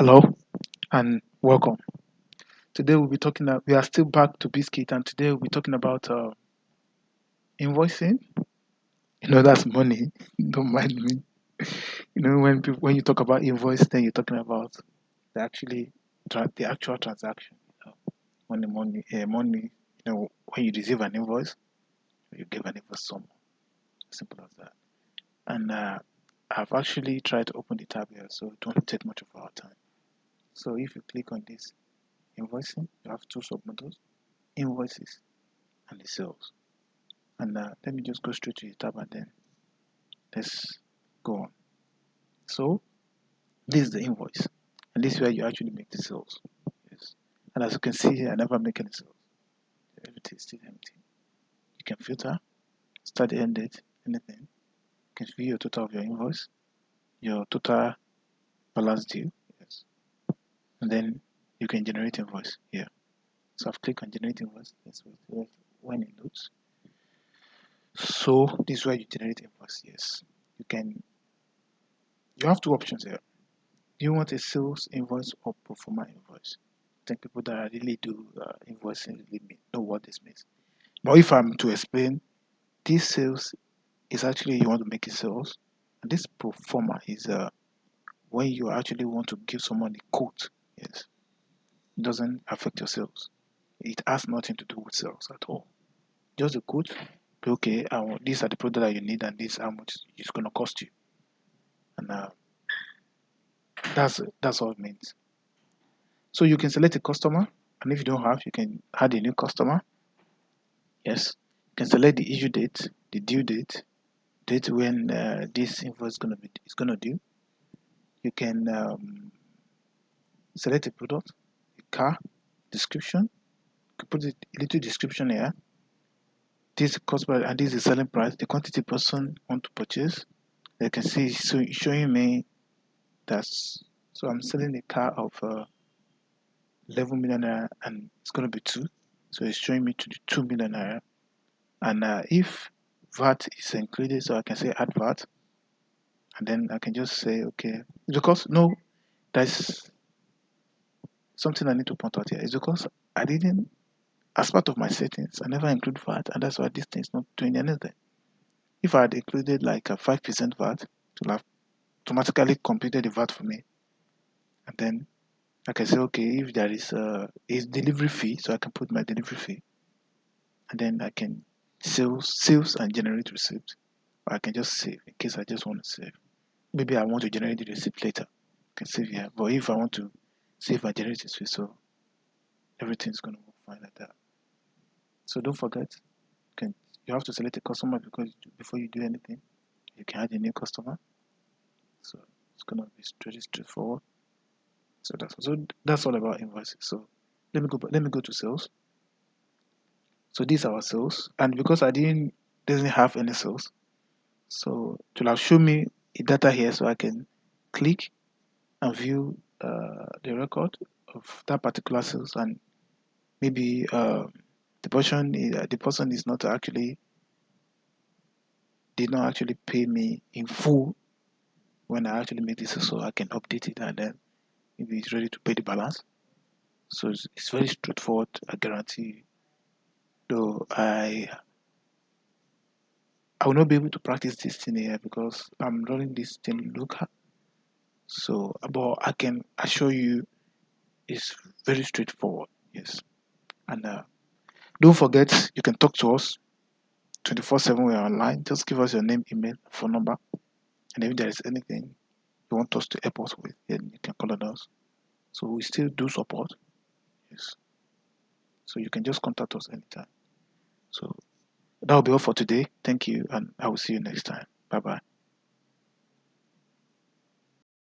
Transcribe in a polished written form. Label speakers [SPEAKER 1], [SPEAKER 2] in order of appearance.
[SPEAKER 1] Hello and welcome. Today we'll be talking. We are still back to Biscuit, and today we'll be talking about invoicing. That's money. Don't mind me. When you talk about invoice, then you're talking about the actual transaction. When the money, when you receive an invoice, you give an invoice sum. Simple as that. And I've actually tried to open the tab here, so it won't take much of our time. So if you click on this invoicing, you have two submodules: invoices and the sales. And let me just go straight to the tab and then let's go on. So this is the invoice, and this is where you actually make the sales. Yes. And as you can see here, I never make any sales. Everything is still empty. You can filter, start the end date, anything. You can view your total of your invoice, your total balance due. Yes. And then you can generate invoice here. So I've clicked on generate invoice. Let's wait when it loads. So this is where you generate invoice. Yes. You have two options here. Do you want a sales invoice or pro forma invoice? I think people that really do invoicing really know what this means. But if I'm to explain, this sales is actually you want to make a sales, and this pro forma is when you actually want to give someone a quote. Yes, it doesn't affect your sales. It has nothing to do with sales at all. Just a quote. Okay, these are the products that you need, and this is how much it's going to cost you, and that's all it means. So you can select a customer, and if you don't have, you can add a new customer. Yes, you can select the issue date, the due date when this invoice is gonna due. You can select a product, a car, description. You can put a little description here. This is customer and this is the selling price, the quantity person want to purchase. You can see it's showing me that's so I'm selling a car of 11 million naira and it's gonna be two. So it's showing me to the 2 million naira. And if VAT is included, so I can say add VAT, and then I can just say okay. It's because no, there's something I need to point out here. It's because I didn't, as part of my settings, I never include VAT, and that's why this thing is not doing anything. If I had included like a 5% VAT, it would have automatically computed the VAT for me, and then I can say okay, if there is delivery fee, so I can put my delivery fee, and then I can sales and generate receipt, or I can just save in case I just want to save. Maybe I want to generate the receipt later. I can save here. But if I want to save and generate receipt, so everything's gonna work fine like that. So don't forget, you have to select a customer because before you do anything, you can add a new customer. So it's gonna be pretty straightforward. So that's all about invoices. So let me go to sales. So these are our sales, and because I didn't have any sales, so it will have shown me a data here, so I can click and view the record of that particular sales, and maybe the person is not actually did not actually pay me in full when I actually made this, so I can update it and then maybe it's ready to pay the balance. So it's very straightforward. I guarantee you. Though I will not be able to practice this thing here because I'm running this thing local. So, but I can assure you, it's very straightforward. Yes, and don't forget you can talk to us 24/7. We are online. Just give us your name, email, phone number, and if there is anything you want us to help us with, then you can call on us. So we still do support. Yes. So you can just contact us anytime. So that will be all for today. Thank you, and I will see you next time. Bye bye.